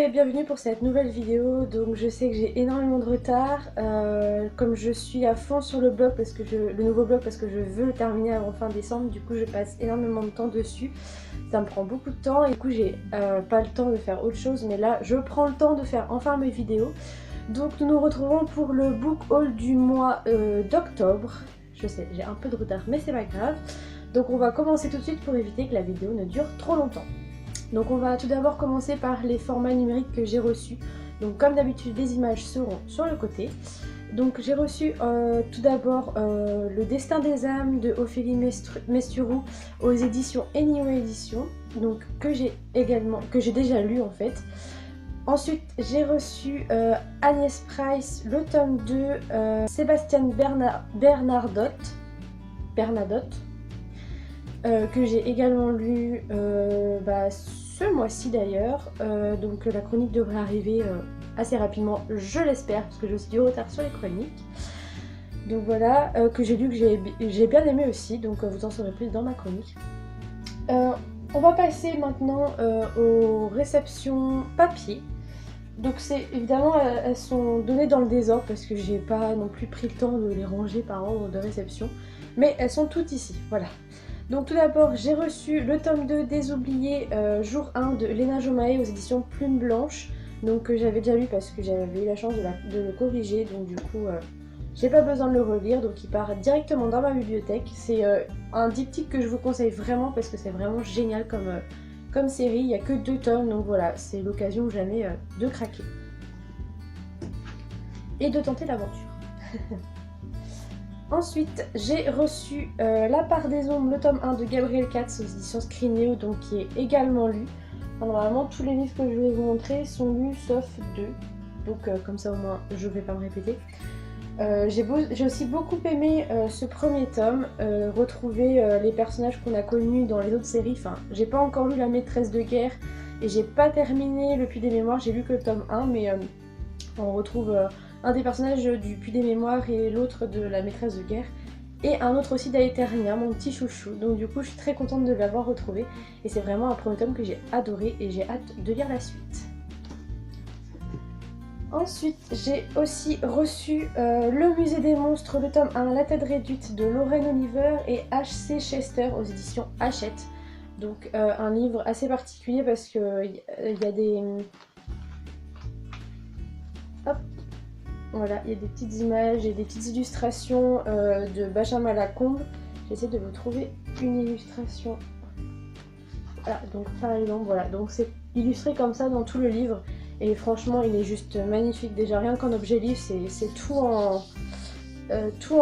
et bienvenue pour cette nouvelle vidéo. Donc je sais que j'ai énormément de retard, comme je suis à fond sur le blog parce que le nouveau blog parce que je veux le terminer avant fin décembre, du coup je passe énormément de temps dessus. Ça me prend beaucoup de temps et du coup j'ai pas le temps de faire autre chose, mais là je prends le temps de faire enfin mes vidéos. Donc nous nous retrouvons pour le book haul du mois d'octobre. Je sais, j'ai un peu de retard mais c'est pas grave. Donc on va commencer tout de suite pour éviter que la vidéo ne dure trop longtemps. Donc on va tout d'abord commencer par les formats numériques que j'ai reçus. Donc comme d'habitude les images seront sur le côté. Donc j'ai reçu tout d'abord Le Destin des âmes de Ophélie Mesturoux aux éditions Anyway Éditions, donc que j'ai déjà lu en fait. Ensuite j'ai reçu Agnès Price, le tome 2, Sébastien Bernadotte, que j'ai également lu ce mois-ci d'ailleurs. Donc la chronique devrait arriver assez rapidement, je l'espère, parce que j'ai aussi du retard sur les chroniques. Donc voilà, que j'ai lu, que j'ai bien aimé aussi, donc vous en saurez plus dans ma chronique. On va passer maintenant aux réceptions papier. Donc c'est évidemment, elles sont données dans le désordre parce que j'ai pas non plus pris le temps de les ranger par ordre de réception, mais elles sont toutes ici, voilà. Donc tout d'abord j'ai reçu le tome 2 des oubliés, jour 1 de Léna Jomaé aux éditions Plume Blanche, donc que j'avais déjà lu parce que j'avais eu la chance de le corriger, donc du coup j'ai pas besoin de le relire, donc il part directement dans ma bibliothèque. C'est un diptyque que je vous conseille vraiment parce que c'est vraiment génial comme série, il n'y a que 2 tomes, donc voilà, c'est l'occasion jamais de craquer et de tenter l'aventure. Ensuite, j'ai reçu La part des ombres, le tome 1 de Gabriel Katz aux éditions Scrineo, donc qui est également lu. Enfin, normalement, tous les livres que je vais vous montrer sont lus sauf 2, donc comme ça au moins je vais pas me répéter. J'ai aussi beaucoup aimé ce premier tome, retrouver les personnages qu'on a connus dans les autres séries. Enfin, j'ai pas encore lu La maîtresse de guerre et j'ai pas terminé Le Puits des mémoires, j'ai lu que le tome 1, mais on retrouve un des personnages du Puits des mémoires et l'autre de La maîtresse de guerre, et un autre aussi d'Aeternia, mon petit chouchou. Donc du coup je suis très contente de l'avoir retrouvé et c'est vraiment un premier tome que j'ai adoré et j'ai hâte de lire la suite. Ensuite, j'ai aussi reçu Le Musée des monstres, le tome 1, La tête réduite de Lorraine Oliver et H.C. Chester aux éditions Hachette. Donc un livre assez particulier parce qu'il y a des... Hop, voilà, il y a des petites images et des petites illustrations de Benjamin Lacombe. J'essaie de vous trouver une illustration. Voilà, donc par exemple, voilà, donc c'est illustré comme ça dans tout le livre. Et franchement, il est juste magnifique. Déjà, rien qu'en objet livre, c'est tout en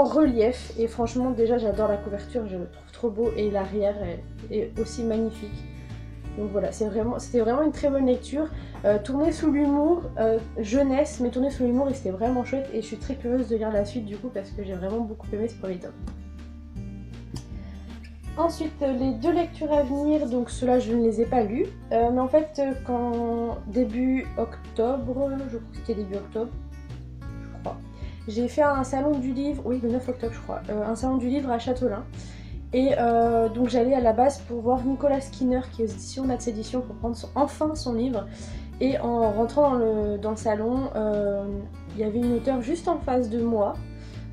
relief. Et franchement, déjà, j'adore la couverture, je le trouve trop beau. Et l'arrière est aussi magnifique. Donc voilà, c'était vraiment une très bonne lecture. Tournée sous l'humour, jeunesse, mais tournée sous l'humour, et c'était vraiment chouette. Et je suis très curieuse de lire la suite du coup, parce que j'ai vraiment beaucoup aimé ce premier tome. Ensuite, les 2 lectures à venir, donc ceux-là je ne les ai pas lus, mais en fait quand début octobre, je crois que c'était début octobre, je crois, j'ai fait un salon du livre, oui le 9 octobre je crois, un salon du livre à Châteaulin, et donc j'allais à la base pour voir Nicolas Skinner qui est aux éditions Nats Éditions pour prendre enfin son livre, et en rentrant dans le salon, il y avait une auteure juste en face de moi.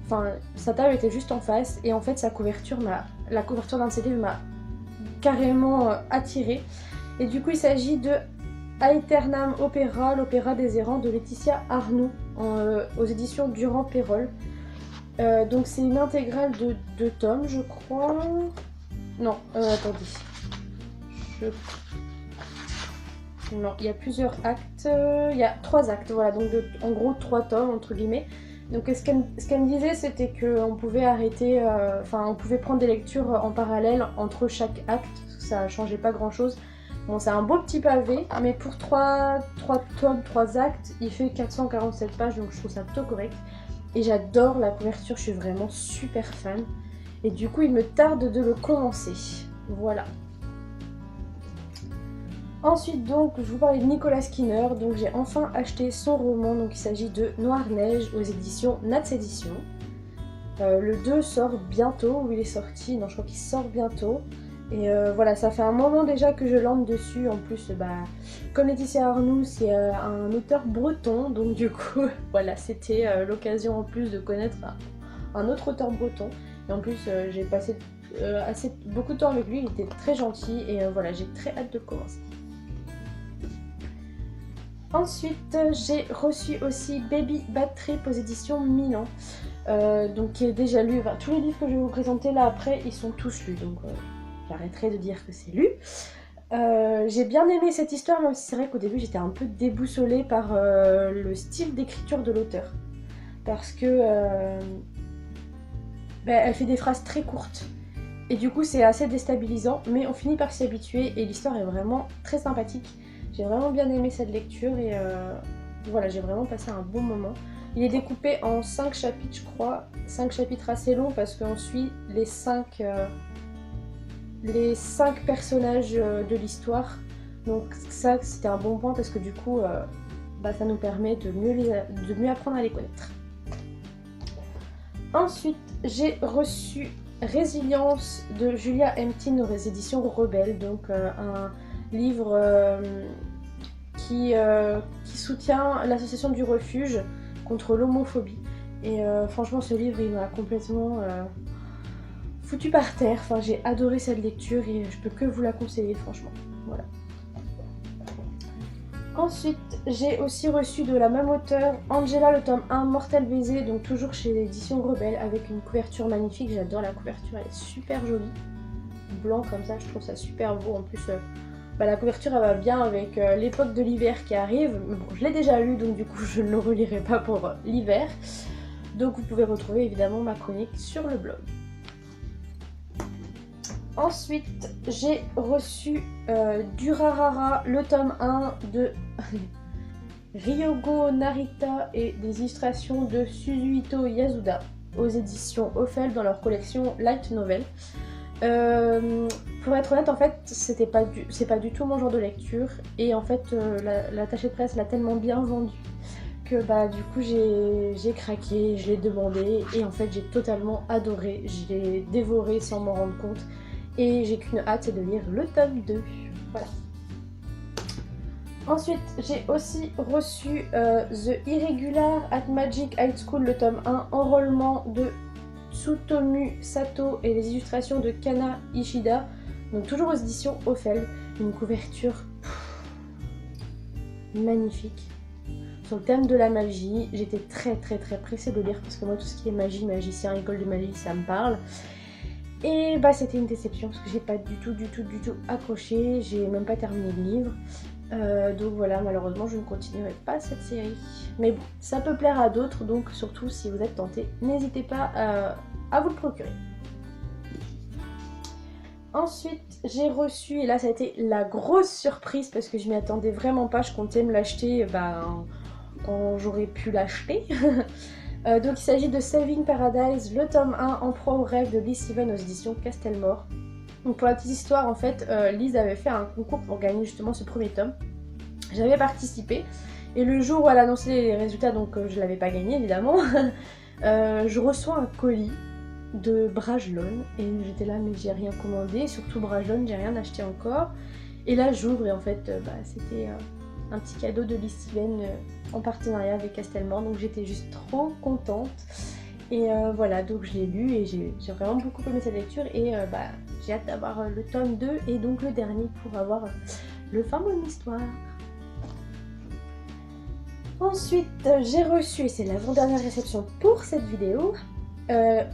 Enfin, sa table était juste en face et en fait la couverture d'un de ses livres m'a carrément attirée. Et du coup il s'agit de Aeternam Opera, l'opéra des errants de Laetitia Arnoux aux éditions Durand-Pérol. Donc c'est une intégrale de 2 tomes je crois. Non, attendez. Non, il y a plusieurs actes, il y a 3 actes, voilà, donc en gros 3 tomes entre guillemets. Donc ce qu'elle me disait, c'était qu'on pouvait arrêter, on pouvait prendre des lectures en parallèle entre chaque acte, parce que ça changeait pas grand chose. Bon, c'est un beau petit pavé, mais pour 3 tomes, 3 actes, il fait 447 pages, donc je trouve ça plutôt correct. Et j'adore la couverture, je suis vraiment super fan. Et du coup, il me tarde de le commencer. Voilà. Ensuite donc, je vous parlais de Nicolas Skinner, donc j'ai enfin acheté son roman, donc il s'agit de Noir-Neige aux éditions Nats Éditions. Le 2 sort bientôt, ou il est sorti, non je crois qu'il sort bientôt. Et voilà, ça fait un moment déjà que je lance dessus. En plus, comme Laetitia Arnoux, c'est un auteur breton. Donc du coup, voilà, c'était l'occasion en plus de connaître un autre auteur breton. Et en plus, j'ai passé beaucoup de temps avec lui. Il était très gentil. Et voilà, j'ai très hâte de le commencer. Ensuite, j'ai reçu aussi Baby Bad Trip aux éditions Milan. Donc qui est déjà lu. Enfin, tous les livres que je vais vous présenter là après, ils sont tous lus. Donc j'arrêterai de dire que c'est lu. J'ai bien aimé cette histoire, même si c'est vrai qu'au début j'étais un peu déboussolée par le style d'écriture de l'auteur. Parce que elle fait des phrases très courtes. Et du coup c'est assez déstabilisant, mais on finit par s'y habituer et l'histoire est vraiment très sympathique. J'ai vraiment bien aimé cette lecture et voilà, j'ai vraiment passé un bon moment. Il est découpé en 5 chapitres, je crois. 5 chapitres assez longs parce qu'on suit les 5 personnages de l'histoire. Donc ça, c'était un bon point parce que du coup, ça nous permet de mieux apprendre à les connaître. Ensuite, j'ai reçu Résilience de Julia Emptin aux éditions Rebelle. Donc un livre qui soutient l'association du refuge contre l'homophobie. Et franchement, ce livre, il m'a complètement foutu par terre. Enfin, j'ai adoré cette lecture et je peux que vous la conseiller, franchement. Voilà. Ensuite, j'ai aussi reçu de la même auteure Angela, le tome 1, Mortel Baiser, donc toujours chez l'édition Rebelle, avec une couverture magnifique. J'adore la couverture, elle est super jolie. Blanc comme ça, je trouve ça super beau. En plus, la couverture elle va bien avec l'époque de l'hiver qui arrive. Mais bon, je l'ai déjà lu, donc du coup je ne le relirai pas pour l'hiver. Donc vous pouvez retrouver évidemment ma chronique sur le blog. Ensuite, j'ai reçu Durarara, le tome 1 de Ryogo Narita et des illustrations de Suzuhito Yasuda aux éditions Ophel dans leur collection Light Novel. Pour être honnête, en fait, c'est pas du tout mon genre de lecture et en fait, l'attaché de presse l'a tellement bien vendu que du coup j'ai craqué, je l'ai demandé et en fait j'ai totalement adoré, je l'ai dévoré sans m'en rendre compte et j'ai qu'une hâte, c'est de lire le tome 2. Voilà. Ensuite, j'ai aussi reçu The Irregular at Magic High School, le tome 1, enrôlement de Tsutomu Sato et les illustrations de Kana Ishida, donc toujours aux éditions Ophel, une couverture magnifique sur le thème de la magie. J'étais très pressée de lire parce que moi tout ce qui est magie, magicien, école de magie, ça me parle. Et c'était une déception parce que j'ai pas du tout accroché, j'ai même pas terminé le livre. Donc voilà, malheureusement je ne continuerai pas cette série. Mais bon, ça peut plaire à d'autres, donc surtout si vous êtes tenté, n'hésitez pas à vous le procurer. Ensuite, j'ai reçu, et là ça a été la grosse surprise parce que je m'y attendais vraiment pas, je comptais me l'acheter quand j'aurais pu l'acheter. Donc il s'agit de Saving Paradise, le tome 1, En proie au rêve de Liz Steven aux éditions Castelmore. Donc pour la petite histoire, en fait, Liz avait fait un concours pour gagner justement ce premier tome. J'avais participé et le jour où elle a annoncé les résultats, donc je l'avais pas gagné évidemment, je reçois un colis de Brajlon et j'étais là mais j'ai rien commandé, surtout Brajlon, j'ai rien acheté encore. Et là j'ouvre et en fait c'était un petit cadeau de Liz Steven en partenariat avec Castelmore, donc j'étais juste trop contente. Et voilà, donc je l'ai lu et j'ai vraiment beaucoup aimé cette lecture et j'ai hâte d'avoir le tome 2 et donc le dernier pour avoir le fin mot de l'histoire. Ensuite, j'ai reçu, et c'est l'avant-dernière réception pour cette vidéo,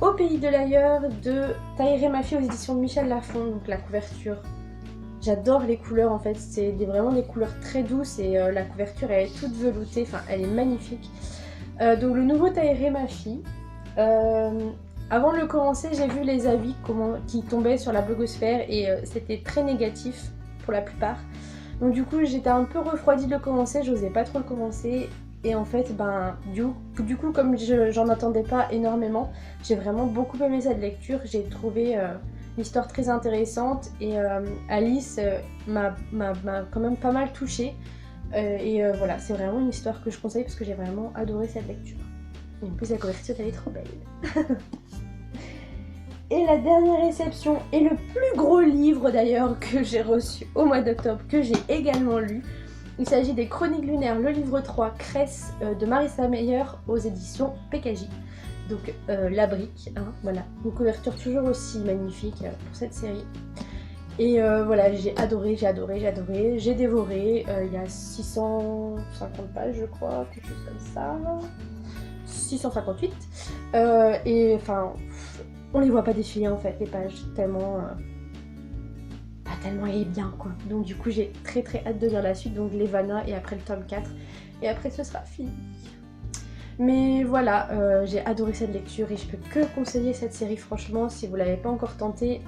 Au pays de l'ailleurs de Tahereh Mafi aux éditions de Michel Lafon, donc la couverture. J'adore les couleurs en fait, c'est vraiment des couleurs très douces et la couverture elle est toute veloutée, enfin elle est magnifique. Donc le nouveau Tahereh Mafi. Avant de le commencer, j'ai vu les avis qui tombaient sur la blogosphère et c'était très négatif pour la plupart. Donc du coup j'étais un peu refroidie de le commencer, j'osais pas trop le commencer. Et en fait, du coup comme j'en attendais pas énormément, j'ai vraiment beaucoup aimé cette lecture. J'ai trouvé l'histoire très intéressante et Alice m'a quand même pas mal touchée. Voilà, c'est vraiment une histoire que je conseille parce que j'ai vraiment adoré cette lecture. Et en plus la couverture elle est trop belle. Et la dernière réception est le plus gros livre d'ailleurs que j'ai reçu au mois d'octobre, que j'ai également lu. Il s'agit des Chroniques lunaires, le livre 3, Cress de Marissa Meyer aux éditions PKJ. Donc la brique, hein, voilà. Une couverture toujours aussi magnifique pour cette série. Et voilà, j'ai adoré, j'ai dévoré. Il y a 650 pages, je crois, quelque chose comme ça. 658. Et enfin, on les voit pas défiler en fait, les pages, tellement il est bien quoi. Donc du coup j'ai très hâte de lire la suite, donc Levana et après le tome 4 et après ce sera fini. Mais voilà, j'ai adoré cette lecture et je peux que conseiller cette série franchement. Si vous l'avez pas encore tenté,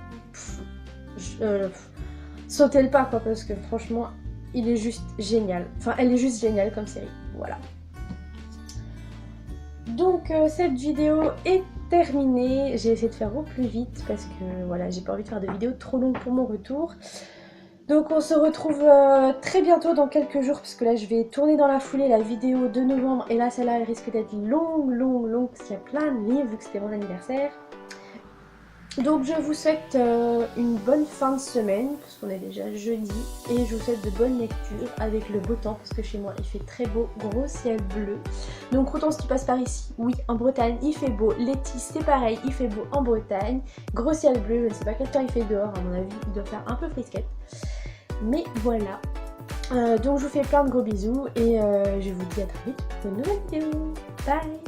sautez le pas quoi, parce que franchement il est juste génial. Enfin elle est juste géniale comme série, voilà. Donc cette vidéo est terminée, j'ai essayé de faire au plus vite parce que voilà, j'ai pas envie de faire de vidéos trop longues pour mon retour. Donc on se retrouve très bientôt dans quelques jours, parce que là je vais tourner dans la foulée la vidéo de novembre et là celle-là elle risque d'être longue parce qu'il y a plein de livres vu que c'était mon anniversaire. Donc je vous souhaite une bonne fin de semaine, parce qu'on est déjà jeudi, et je vous souhaite de bonnes lectures avec le beau temps, parce que chez moi il fait très beau, gros ciel bleu. Donc autant si tu passes par ici, oui en Bretagne il fait beau, Letty c'est pareil, il fait beau en Bretagne, gros ciel bleu, je ne sais pas quel temps il fait dehors, à mon avis il doit faire un peu frisquette. Mais voilà, donc je vous fais plein de gros bisous et je vous dis à très vite pour une nouvelle vidéo. Bye!